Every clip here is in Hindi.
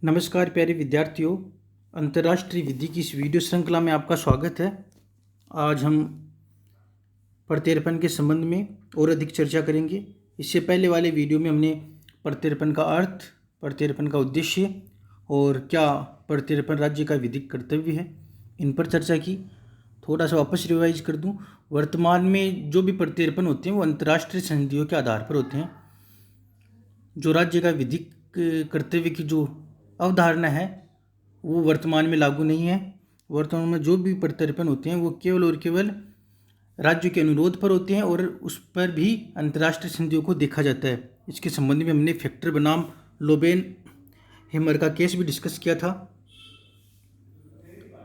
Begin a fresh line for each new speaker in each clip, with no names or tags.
नमस्कार प्यारे विद्यार्थियों। अंतर्राष्ट्रीय विधि की इस वीडियो श्रृंखला में आपका स्वागत है। आज हम प्रत्यर्पण के संबंध में और अधिक चर्चा करेंगे। इससे पहले वाले वीडियो में हमने प्रत्यर्पण का अर्थ, प्रत्यर्पण का उद्देश्य और क्या प्रत्यर्पण राज्य का विधिक कर्तव्य है, इन पर चर्चा की। थोड़ा सा वापस रिवाइज कर दूं। वर्तमान में जो भी प्रत्यर्पण होते हैं वो अंतर्राष्ट्रीय संधियों के आधार पर होते हैं। जो राज्य का विधिक कर्तव्य की जो अवधारणा है वो वर्तमान में लागू नहीं है। वर्तमान में जो भी प्रत्यर्पण होते हैं वो केवल और केवल राज्यों के अनुरोध पर होते हैं और उस पर भी अंतर्राष्ट्रीय संधियों को देखा जाता है। इसके संबंध में हमने फैक्टर बनाम लोबेन हेमर का केस भी डिस्कस किया था।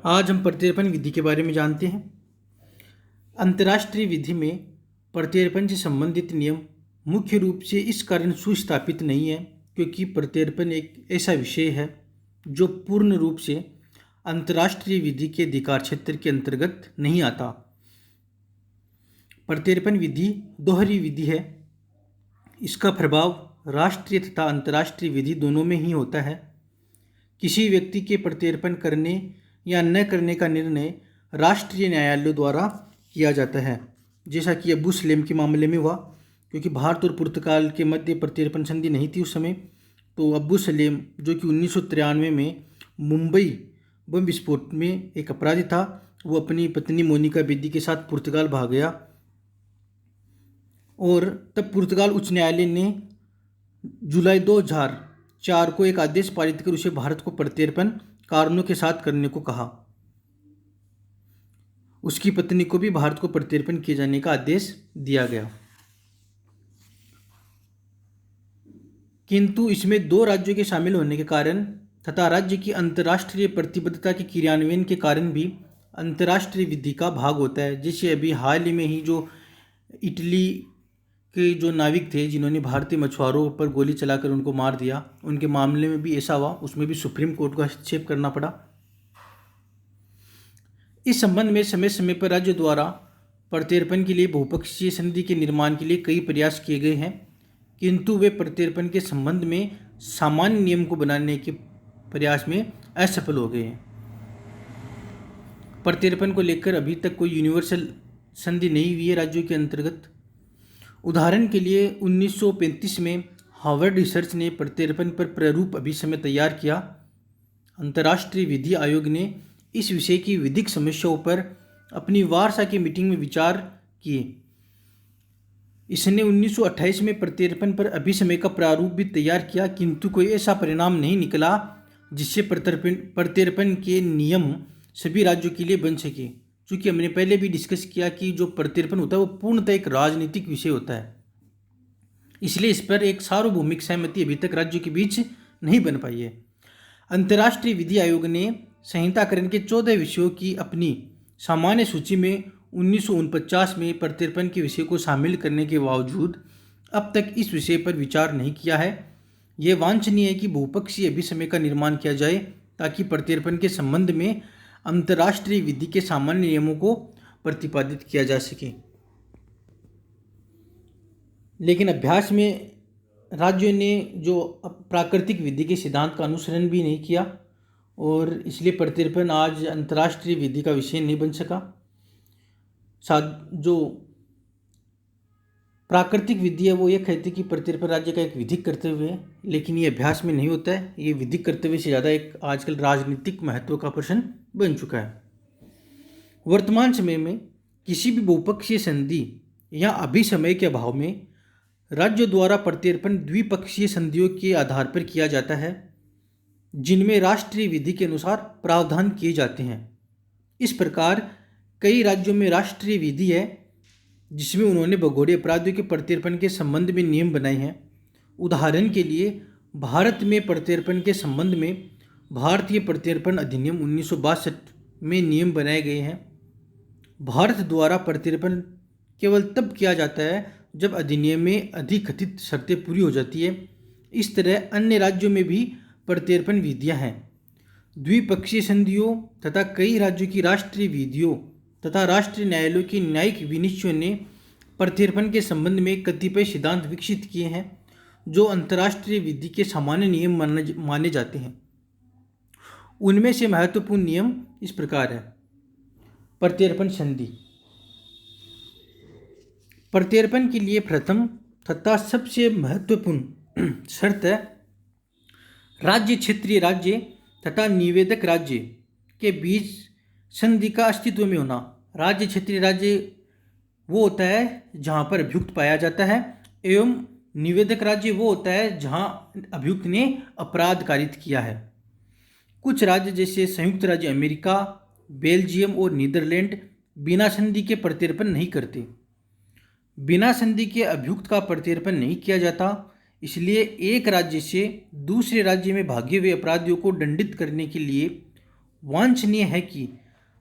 आज हम प्रत्यर्पण विधि के बारे में जानते हैं। अंतर्राष्ट्रीय विधि में प्रत्यर्पण से संबंधित नियम मुख्य रूप से इस कारण सुस्थापित नहीं है क्योंकि प्रत्यर्पण एक ऐसा विषय है जो पूर्ण रूप से अंतर्राष्ट्रीय विधि के अधिकार क्षेत्र के अंतर्गत नहीं आता। प्रत्यर्पण विधि दोहरी विधि है। इसका प्रभाव राष्ट्रीय तथा अंतर्राष्ट्रीय विधि दोनों में ही होता है। किसी व्यक्ति के प्रत्यर्पण करने या न करने का निर्णय राष्ट्रीय न्यायालयों द्वारा किया जाता है, जैसा कि अब्बू सलेम के मामले में हुआ। क्योंकि भारत और पुर्तगाल के मध्य प्रत्यर्पण संधि नहीं थी उस समय, तो अब्बू सलेम जो कि 1993 में मुंबई बम विस्फोट में एक अपराधी था, वो अपनी पत्नी मोनिका बेदी के साथ पुर्तगाल भाग गया और तब पुर्तगाल उच्च न्यायालय ने जुलाई 2004 को एक आदेश पारित कर उसे भारत को प्रत्यर्पण कारणों के साथ करने को कहा। उसकी पत्नी को भी भारत को प्रत्यर्पण किए जाने का आदेश दिया गया। किंतु इसमें दो राज्यों के शामिल होने के कारण तथा राज्य की अंतर्राष्ट्रीय प्रतिबद्धता के क्रियान्वयन के कारण भी अंतर्राष्ट्रीय विधि का भाग होता है। जैसे अभी हाल ही में ही जो इटली के जो नाविक थे जिन्होंने भारतीय मछुआरों पर गोली चलाकर उनको मार दिया, उनके मामले में भी ऐसा हुआ। उसमें भी सुप्रीम कोर्ट को हस्तक्षेप करना पड़ा। इस संबंध में समय समय पर राज्य द्वारा प्रत्यर्पण के लिए बहुपक्षीय संधि के निर्माण के लिए कई प्रयास किए गए हैं, किंतु वे प्रत्यर्पण के संबंध में सामान्य नियम को बनाने के प्रयास में असफल हो गए हैं। प्रत्यर्पण को लेकर अभी तक कोई यूनिवर्सल संधि नहीं हुई है राज्यों के अंतर्गत। उदाहरण के लिए 1935 में हार्वर्ड रिसर्च ने प्रत्यर्पण पर प्रारूप अभिसमय तैयार किया। अंतर्राष्ट्रीय विधि आयोग ने इस विषय की विधिक समस्याओं पर अपनी वार्षा की मीटिंग में विचार किए। इसने 1928 में प्रत्यर्पण पर अभिसमय का प्रारूप भी तैयार किया, किंतु कोई ऐसा परिणाम नहीं निकला जिससे प्रत्यर्पण के नियम सभी राज्यों के लिए बन सके। क्योंकि हमने पहले भी डिस्कस किया कि जो प्रत्यर्पण होता है वो पूर्णतः एक राजनीतिक विषय होता है, इसलिए इस पर एक सार्वभौमिक सहमति अभी तक राज्यों के बीच नहीं बन पाई है। अंतर्राष्ट्रीय विधि आयोग ने संहिताकरण के 14 विषयों की अपनी सामान्य सूची में 1949 में प्रत्यर्पण के विषय को शामिल करने के बावजूद अब तक इस विषय पर विचार नहीं किया है। यह वांछनीय है कि बहुपक्षीय अभिसमय का निर्माण किया जाए ताकि प्रत्यर्पण के संबंध में अंतर्राष्ट्रीय विधि के सामान्य नियमों को प्रतिपादित किया जा सके। लेकिन अभ्यास में राज्यों ने जो प्राकृतिक विधि के सिद्धांत का अनुसरण भी नहीं किया और इसलिए प्रत्यर्पण आज अंतर्राष्ट्रीय विधि का विषय नहीं बन सका। जो प्राकृतिक विधि है वो ये कहती है कि प्रत्यर्पण राज्य का एक विधिक कर्तव्य है, लेकिन ये अभ्यास में नहीं होता है। ये विधिक कर्तव्य से ज़्यादा एक आजकल राजनीतिक महत्व का प्रश्न बन चुका है। वर्तमान समय में किसी भी बहुपक्षीय संधि या अभिसमय के अभाव में राज्यों द्वारा प्रत्यर्पण द्विपक्षीय संधियों के आधार पर किया जाता है, जिनमें राष्ट्रीय विधि के अनुसार प्रावधान किए जाते हैं। इस प्रकार कई राज्यों में राष्ट्रीय विधि है जिसमें उन्होंने भगोड़े अपराधियों के प्रत्यर्पण के संबंध में नियम बनाए हैं। उदाहरण के लिए भारत में प्रत्यर्पण के संबंध में भारतीय प्रत्यर्पण अधिनियम 1962 में नियम बनाए गए हैं। भारत द्वारा प्रत्यर्पण केवल तब किया जाता है जब अधिनियम में अधिकथित शर्तें पूरी हो जाती है। इस तरह अन्य राज्यों में भी प्रत्यर्पण विधियाँ हैं। द्विपक्षीय संधियों तथा कई राज्यों की राष्ट्रीय विधियों तथा राष्ट्रीय न्यायालयों की न्यायिक विनिश्चयों ने प्रत्यर्पण के संबंध में कतिपय सिद्धांत विकसित किए हैं जो अंतर्राष्ट्रीय विधि के सामान्य नियम माने जाते हैं। उनमें से महत्वपूर्ण नियम इस प्रकार है। प्रत्यर्पण संधि। प्रत्यर्पण के लिए प्रथम तथा सबसे महत्वपूर्ण शर्त है राज्य क्षेत्रीय राज्य तथा निवेदक राज्य के बीच संधि का अस्तित्व में होना। राज्य क्षेत्रीय राज्य वो होता है जहाँ पर अभियुक्त पाया जाता है, एवं निवेदक राज्य वो होता है जहाँ अभियुक्त ने अपराध कारित किया है। कुछ राज्य जैसे संयुक्त राज्य अमेरिका, बेल्जियम और नीदरलैंड बिना संधि के प्रत्यर्पण नहीं करते। बिना संधि के अभियुक्त का प्रत्यर्पण नहीं किया जाता, इसलिए एक राज्य से दूसरे राज्य में भागे हुए अपराधियों को दंडित करने के लिए वांछनीय है कि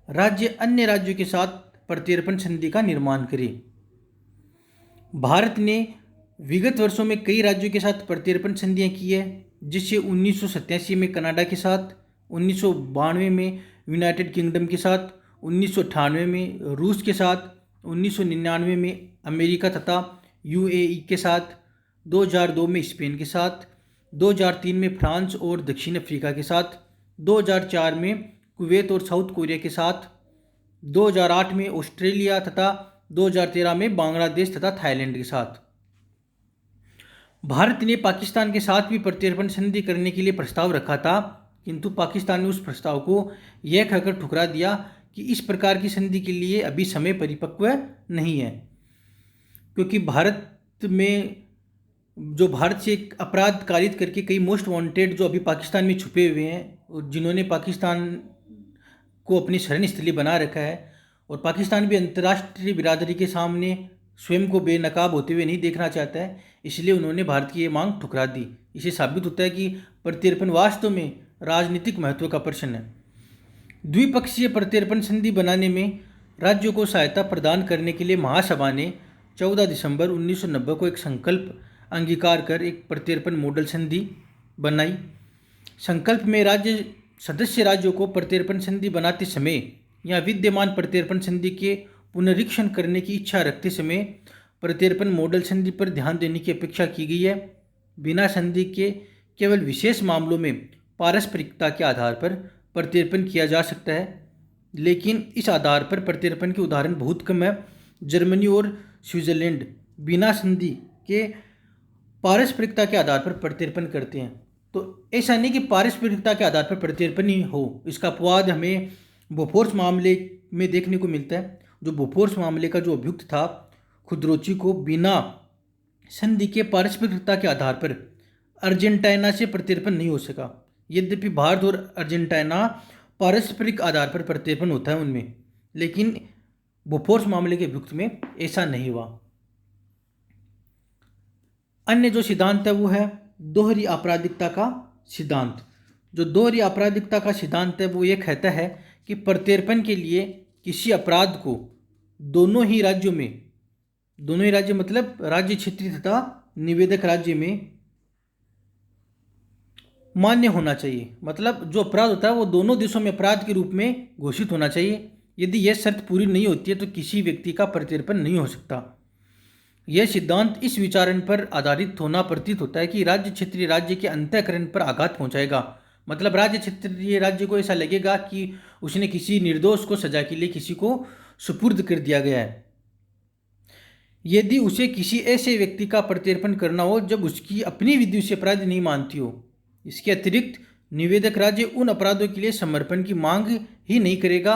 राज्य अन्य राज्यों के साथ प्रत्यर्पण संधि का निर्माण करे। भारत ने विगत वर्षों में कई राज्यों के साथ प्रत्यर्पण संधियां की है, जिससे 1987 में कनाडा के साथ, 1992 में यूनाइटेड किंगडम के साथ, 1998 में रूस के साथ, 1999 में अमेरिका तथा यूएई के साथ, 2002 में स्पेन के साथ, 2003 में फ्रांस और दक्षिण अफ्रीका के साथ, 2004 में कुवैत और साउथ कोरिया के साथ, 2008 में ऑस्ट्रेलिया तथा 2013 में बांग्लादेश तथा थाईलैंड के साथ। भारत ने पाकिस्तान के साथ भी प्रत्यर्पण संधि करने के लिए प्रस्ताव रखा था, किंतु पाकिस्तान ने उस प्रस्ताव को यह कहकर ठुकरा दिया कि इस प्रकार की संधि के लिए अभी समय परिपक्व नहीं है, क्योंकि भारत से एक अपराध कारित करके कई मोस्ट वांटेड जो अभी पाकिस्तान में छुपे हुए हैं, जिन्होंने पाकिस्तान को अपनी शरण स्थली बना रखा है, और पाकिस्तान भी अंतर्राष्ट्रीय बिरादरी के सामने स्वयं को बेनकाब होते हुए नहीं देखना चाहता है, इसलिए उन्होंने भारत की ये मांग ठुकरा दी। इसे साबित होता है कि प्रत्यर्पण वास्तव में राजनीतिक महत्व का प्रश्न है। द्विपक्षीय प्रत्यर्पण संधि बनाने में राज्यों को सहायता प्रदान करने के लिए महासभा ने 14 दिसंबर 1990 को एक संकल्प अंगीकार कर एक प्रत्यर्पण मॉडल संधि बनाई। संकल्प में सदस्य राज्यों को प्रत्यर्पण संधि बनाते समय या विद्यमान प्रत्यर्पण संधि के पुनरीक्षण करने की इच्छा रखते समय प्रत्यर्पण मॉडल संधि पर ध्यान देने की अपेक्षा की गई है। बिना संधि के केवल विशेष मामलों में पारस्परिकता के आधार पर प्रत्यर्पण किया जा सकता है, लेकिन इस आधार पर प्रत्यर्पण के उदाहरण बहुत कम है। जर्मनी और स्विट्जरलैंड बिना संधि के पारस्परिकता के आधार पर प्रत्यर्पण करते हैं। तो ऐसा नहीं कि पारस्परिकता के आधार पर प्रत्यर्पण ही हो, इसका अपवाद हमें बोफोर्स मामले में देखने को मिलता है। जो बोफोर्स मामले का जो अभियुक्त था खुदरोची को बिना संधि के पारस्परिकता के आधार पर अर्जेंटीना से प्रत्यर्पण नहीं हो सका। यद्यपि भारत और अर्जेंटीना पारस्परिक आधार पर प्रत्यर्पण होता है उनमें, लेकिन बोफोर्स मामले के अभियुक्त में ऐसा नहीं हुआ। अन्य जो सिद्धांत है वो है दोहरी आपराधिकता का सिद्धांत। जो दोहरी आपराधिकता का सिद्धांत है वो ये कहता है कि प्रत्यर्पण के लिए किसी अपराध को दोनों ही राज्य मतलब राज्य क्षेत्रीय तथा निवेदक राज्य में मान्य होना चाहिए। मतलब जो अपराध होता है वो दोनों देशों में अपराध के रूप में घोषित होना चाहिए। यदि यह शर्त पूरी नहीं होती है तो किसी व्यक्ति का प्रत्यर्पण नहीं हो सकता। यह सिद्धांत इस विचारण पर आधारित होना प्रतीत होता है कि राज्य क्षेत्रीय राज्य के अंतःकरण पर आघात पहुंचाएगा। मतलब राज्य क्षेत्रीय राज्य को ऐसा लगेगा कि उसने किसी निर्दोष को सजा के लिए किसी को सुपुर्द कर दिया गया है। यदि उसे किसी ऐसे व्यक्ति का प्रत्यर्पण करना हो जब उसकी अपनी विधि उसे अपराध नहीं मानती हो। इसके अतिरिक्त निवेदक राज्य उन अपराधों के लिए समर्पण की मांग ही नहीं करेगा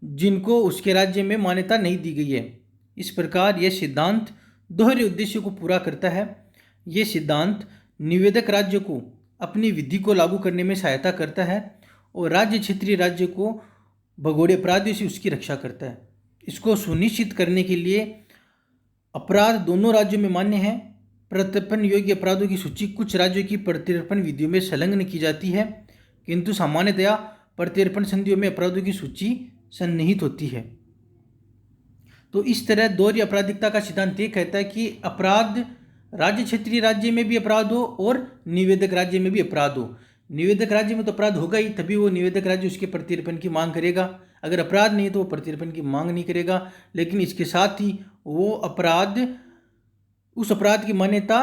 जिनको उसके राज्य में मान्यता नहीं दी गई है। इस प्रकार यह सिद्धांत दोहरे उद्देश्य को पूरा करता है। यह सिद्धांत निवेदक राज्य को अपनी विधि को लागू करने में सहायता करता है और राज्य क्षेत्रीय राज्य को भगोड़े अपराधियों से उसकी रक्षा करता है। इसको सुनिश्चित करने के लिए अपराध दोनों राज्यों में मान्य है। प्रत्यर्पण योग्य अपराधों की सूची कुछ राज्यों की प्रत्यर्पण विधियों में संलग्न की जाती है, किंतु सामान्यतया प्रत्यर्पण संधियों में अपराधों की सूची सन्निहित होती है। तो इस तरह दोहरी आपराधिकता का सिद्धांत ये कहता है कि अपराध राज्य क्षेत्रीय राज्य में भी अपराध हो और निवेदक राज्य में भी अपराध हो। निवेदक राज्य में तो अपराध होगा ही, तभी वो निवेदक राज्य उसके प्रत्यर्पण की मांग करेगा। अगर अपराध नहीं है तो वो प्रत्यर्पण की मांग नहीं करेगा। लेकिन इसके साथ ही वो उस अपराध की मान्यता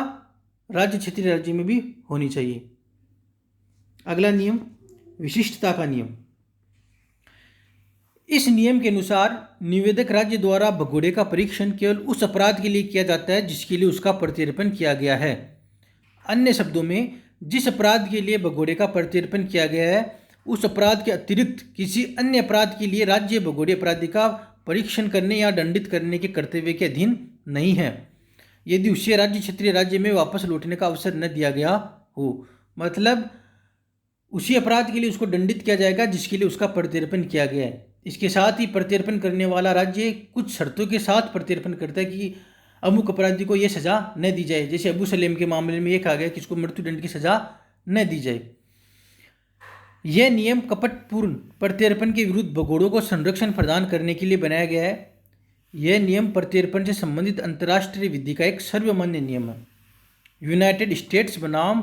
राज्य क्षेत्रीय राज्य में भी होनी चाहिए। अगला नियम विशिष्टता का नियम। इस नियम के अनुसार निवेदक राज्य द्वारा भगोड़े का परीक्षण केवल उस अपराध के लिए किया जाता है जिसके लिए उसका प्रत्यर्पण किया गया है। अन्य शब्दों में, जिस अपराध के लिए भगोड़े का प्रत्यर्पण किया गया है उस अपराध के अतिरिक्त किसी अन्य अपराध के लिए राज्य भगोड़े अपराधी का परीक्षण करने या दंडित करने के कर्तव्य के अधीन नहीं है, यदि उसे राज्य क्षेत्रीय राज्य में वापस लौटने का अवसर न दिया गया हो। मतलब उसी अपराध के लिए उसको दंडित किया जाएगा जिसके लिए उसका प्रत्यर्पण किया गया है। इसके साथ ही प्रत्यर्पण करने वाला राज्य कुछ शर्तों के साथ प्रत्यर्पण करता है कि अमुक अपराधी को यह सज़ा न दी जाए। जैसे अबू सलेम के मामले में यह कहा गया कि इसको मृत्युदंड की सज़ा न दी जाए। यह नियम कपटपूर्ण प्रत्यर्पण के विरुद्ध भगोड़ों को संरक्षण प्रदान करने के लिए बनाया गया है। यह नियम प्रत्यर्पण से संबंधित अंतर्राष्ट्रीय विधि का एक सर्वमान्य नियम है। यूनाइटेड स्टेट्स बनाम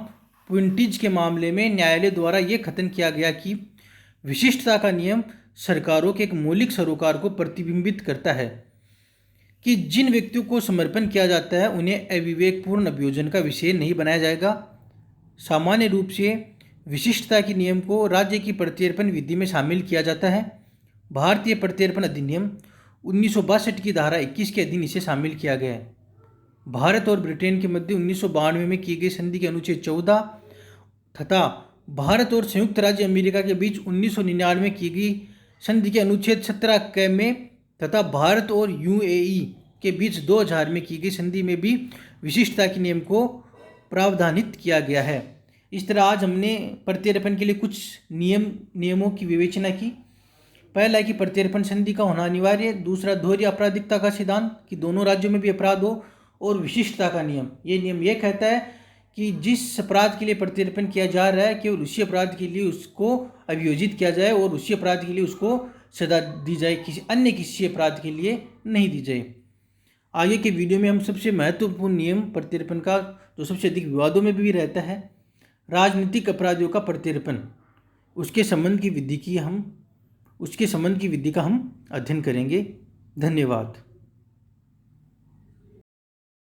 पुइंटीज के मामले में न्यायालय द्वारा यह कथन किया गया कि विशिष्टता का नियम सरकारों के एक मौलिक सरोकार को प्रतिबिंबित करता है कि जिन व्यक्तियों को समर्पण किया जाता है उन्हें अविवेकपूर्ण अभियोजन का विषय नहीं बनाया जाएगा। सामान्य रूप से विशिष्टता के नियम को राज्य की प्रत्यर्पण विधि में शामिल किया जाता है। भारतीय प्रत्यर्पण अधिनियम 1962 की धारा 21 के अधीन इसे शामिल किया गया है। भारत और ब्रिटेन के मध्य 1992 में की गई संधि के अनुच्छेद 14 तथा भारत और संयुक्त राज्य अमेरिका के बीच 1999 में की गई संधि के अनुच्छेद 17 में तथा भारत और यूएई के बीच 2000 में की गई संधि में भी विशिष्टता के नियम को प्रावधानित किया गया है। इस तरह आज हमने प्रत्यर्पण के लिए कुछ नियमों की विवेचना की। पहला है कि प्रत्यर्पण संधि का होना अनिवार्य। दूसरा, दोहरी आपराधिकता का सिद्धांत कि दोनों राज्यों में भी अपराध हो। और विशिष्टता का नियम, ये नियम यह कहता है कि जिस अपराध के लिए प्रत्यर्पण किया जा रहा है केवल उसी अपराध के लिए उसको अभियोजित किया जाए और उसी अपराध के लिए उसको सजा दी जाए, किसी अपराध के लिए नहीं दी जाए। आगे के वीडियो में हम सबसे महत्वपूर्ण नियम प्रत्यर्पण का, जो सबसे अधिक विवादों में भी रहता है, राजनीतिक अपराधियों का प्रत्यर्पण, उसके संबंध की विधि का हम अध्ययन करेंगे। धन्यवाद।